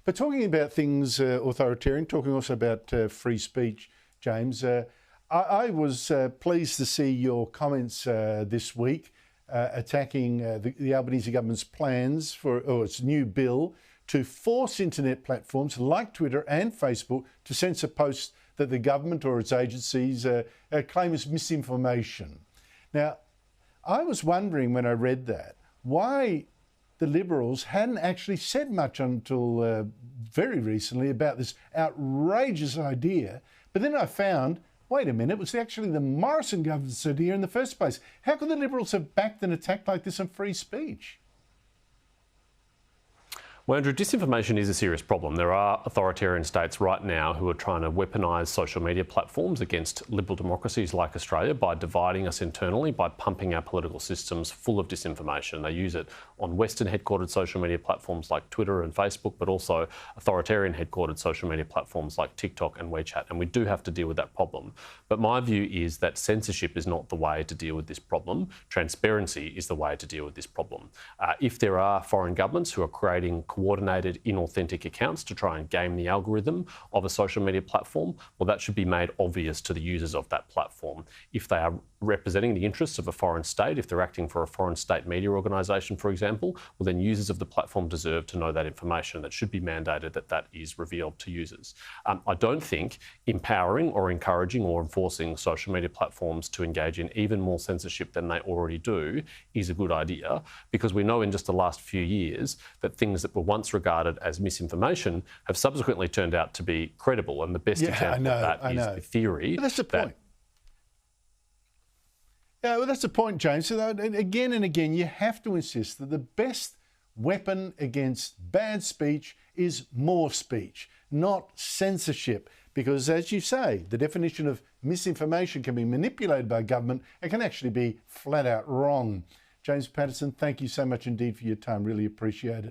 But talking about things authoritarian, talking also about free speech, James, I was pleased to see your comments this week attacking the Albanese government's plans for its new bill to force internet platforms like Twitter and Facebook to censor posts that the government or its agencies claim as misinformation. Now, I was wondering when I read that why the Liberals hadn't actually said much until very recently about this outrageous idea. But then I found, wait a minute, it was actually the Morrison government's idea in the first place. How could the Liberals have backed an attack like this on free speech? Well, Andrew, disinformation is a serious problem. There are authoritarian states right now who are trying to weaponise social media platforms against liberal democracies like Australia by dividing us internally, by pumping our political systems full of disinformation. They use it on Western headquartered social media platforms like Twitter and Facebook, but also authoritarian headquartered social media platforms like TikTok and WeChat. And we do have to deal with that problem. But my view is that censorship is not the way to deal with this problem. Transparency is the way to deal with this problem. If there are foreign governments who are creating coordinated, inauthentic accounts to try and game the algorithm of a social media platform, well, that should be made obvious to the users of that platform. If they are representing the interests of a foreign state, if they're acting for a foreign state media organisation, for example, well, then users of the platform deserve to know that information. That should be mandated that that is revealed to users. I don't think empowering or encouraging or enforcing social media platforms to engage in even more censorship than they already do is a good idea, because we know in just the last few years that things that were once regarded as misinformation have subsequently turned out to be credible. And the best example of that is the theory. But that's the point. Yeah, well, that's the point, James. So again and again, you have to insist that the best weapon against bad speech is more speech, not censorship. Because, as you say, the definition of misinformation can be manipulated by government and can actually be flat out wrong. James Paterson, thank you so much indeed for your time. Really appreciate it.